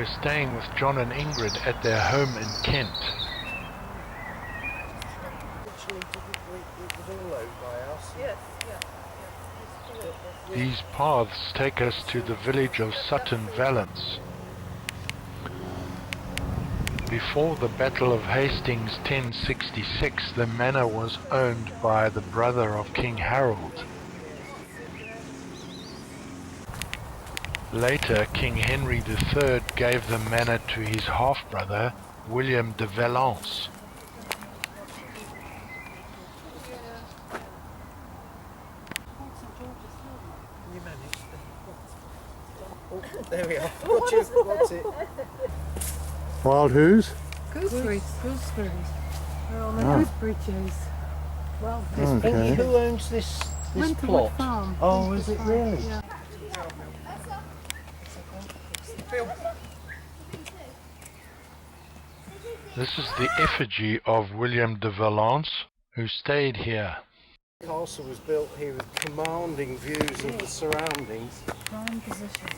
we're staying with John and Ingrid at their home in Kent. These paths take us to the village of Sutton, Valence. Before the Battle of Hastings 1066, the manor was owned by the brother of King Harold. Later, King Henry III gave the manor to his half-brother, William de Valence. There we are. What's it? Wild who's? Gooseberries. They're on the gooseberries. Well, Okay. Who owns this plot? Farm. Oh, is it really? Yeah. This is the effigy of William de Valence, who stayed here. The castle was built here with commanding views of the surroundings. Prime position.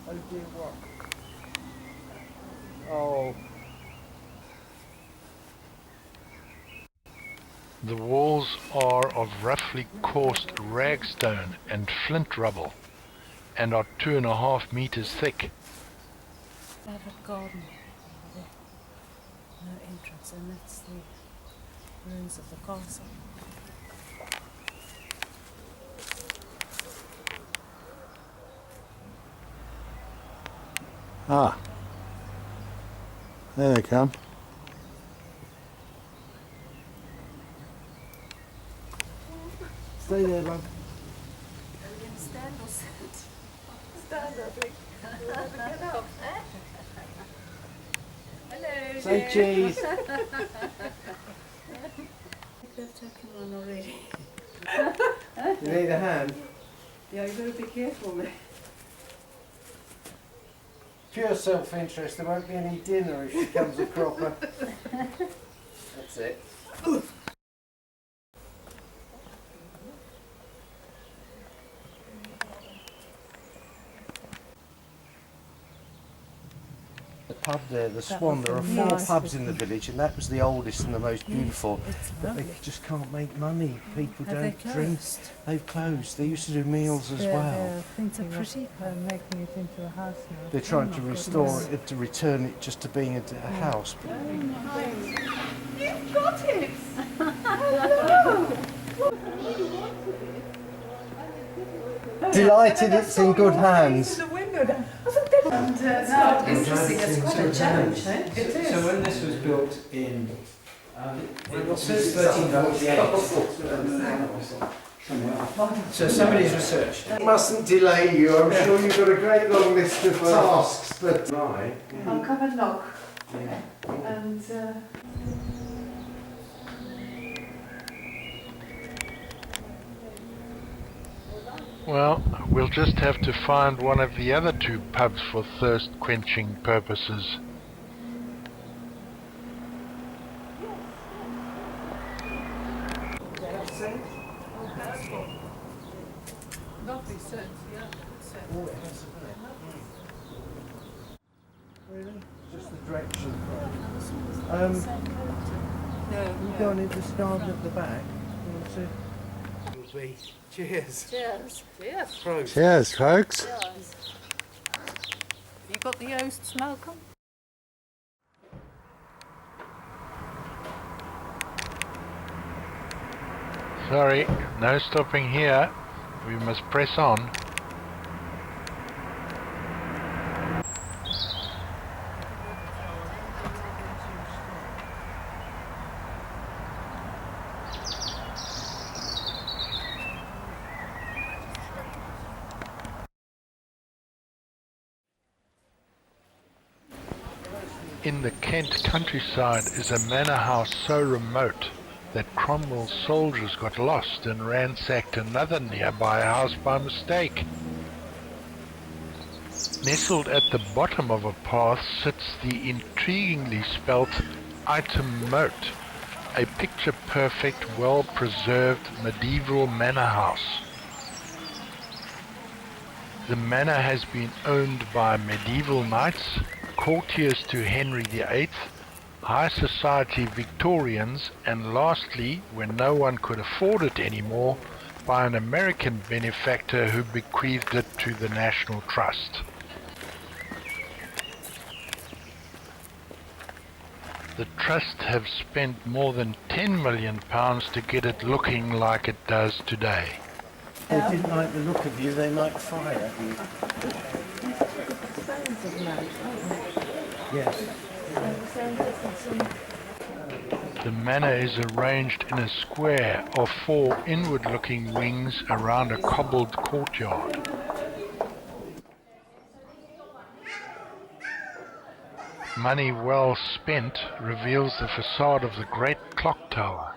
Oh dear, what? Oh. The walls are of roughly coursed ragstone and flint rubble, and are 2.5 meters thick. They have a garden over there. No entrance, and that's the ruins of the castle. Ah. There they come. Stay there, love. Are we going to stand or sit? Stand, I think. Get up. Hello. Say cheese. They've taken one already. You need a hand? Yeah, you better be careful, mate. Pure self-interest. There won't be any dinner if she comes a cropper. That's it. The pub there, the Swan, there are 4 pubs in the village, and that was the oldest and the most beautiful. But they just can't make money. People don't drink. They've closed. They used to do meals as well. It's a pretty making it into a house now. They're trying to restore it, to return it just to being a house. You've got it! Hello! Delighted it's in good hands. It's interesting, it's quite a challenge, eh? It is. So when this was built in, it was 1348. So somebody's researched. It mustn't delay you. I'm sure you've got a great long list of tasks, but right. I'll come and knock. And Well, we'll just have to find one of the other 2 pubs for thirst-quenching purposes. lovely sense, yeah. Really? Just the direction. No, You've gone into the garden at the back. Cheers. Cheers. Cheers. Prost. Cheers, folks. You got the oasts, Malcolm? Sorry, no stopping here. We must press on. In the Kent countryside is a manor house so remote that Cromwell's soldiers got lost and ransacked another nearby house by mistake. Nestled at the bottom of a path sits the intriguingly spelt Ightham Mote, a picture-perfect, well-preserved medieval manor house. The manor has been owned by medieval knights, courtiers to Henry VIII, high society Victorians, and lastly, when no one could afford it anymore, by an American benefactor who bequeathed it to the National Trust. The Trust have spent more than £10 million to get it looking like it does today. If they didn't like the look of you, they might fire at you. Yes. The manor is arranged in a square of 4 inward-looking wings around a cobbled courtyard. Money well spent reveals the facade of the great clock tower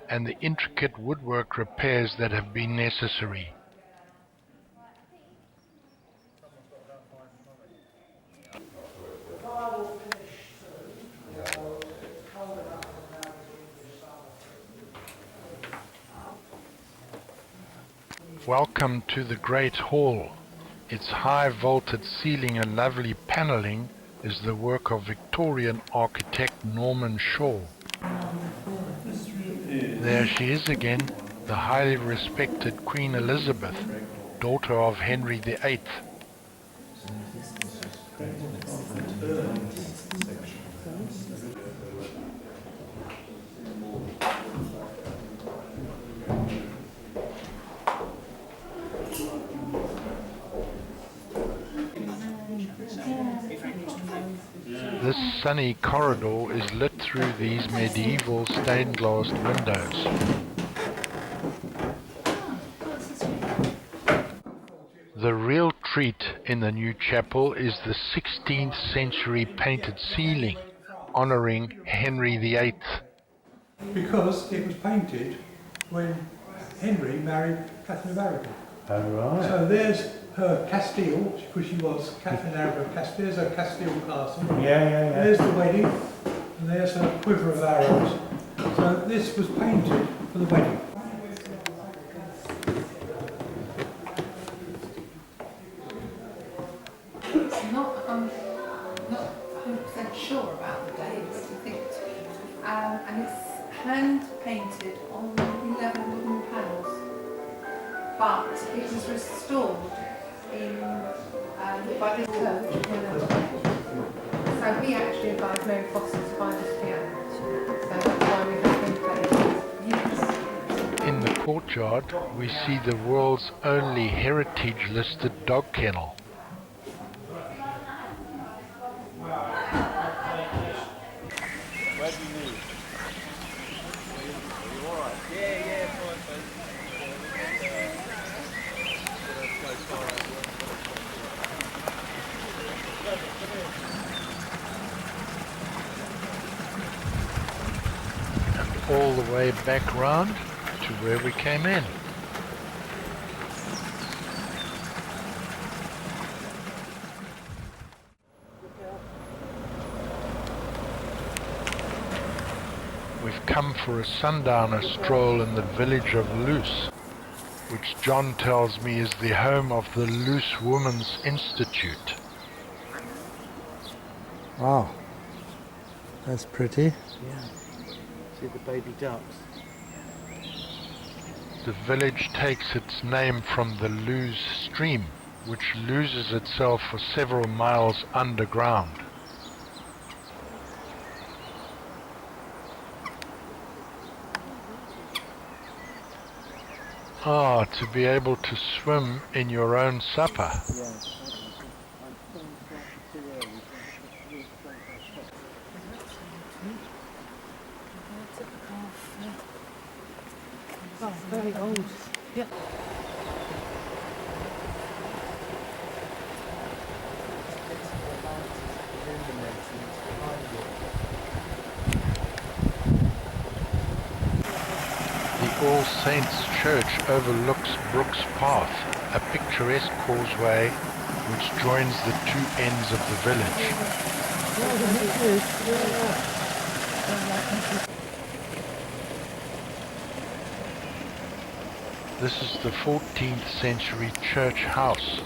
and the intricate woodwork repairs that have been necessary. Welcome to the Great Hall. Its high vaulted ceiling and lovely panelling is the work of Victorian architect Norman Shaw. There she is again, the highly respected Queen Elizabeth, daughter of Henry VIII. This sunny corridor is lit through these medieval stained glass windows. The real treat in the new chapel is the 16th century painted ceiling, honouring Henry VIII. Because it was painted when Henry married Catherine of Aragon. Oh, right. So there's her Castile, because she was Catherine Aragon of Castile. There's her Castile castle. Yeah. There's the wedding, and there's her quiver of arrows. So this was painted for the wedding. Not 100% sure about the dates, I think. And it's hand painted on 11 wooden panels. But it was restored by this church. So we actually advised Mary Foster to buy this piano. So that's why we have been playing. Yes. In the courtyard, we see the world's only heritage-listed dog kennel. All the way back round to where we came in. We've come for a sundowner stroll in the village of Luce, which John tells me is the home of the Luce Women's Institute. Wow, that's pretty. Yeah. See the baby ducks. The village takes its name from the Luz stream, which loses itself for several miles underground. Ah, to be able to swim in your own supper. Oh, very old. Yep. The All Saints Church overlooks Brooks Path, a picturesque causeway which joins the two ends of the village. This is the 14th century church house.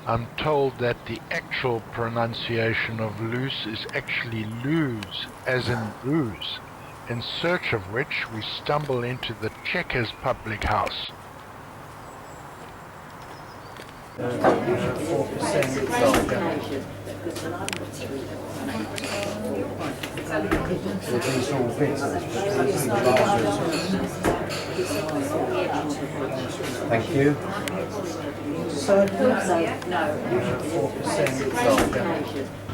I'm told that the actual pronunciation of loose is actually lose, as in booze, in search of which we stumble into the Checkers public house. 4% gold. Well, these are all bits of this, but these are the glasses. Thank you. So, 4% gold.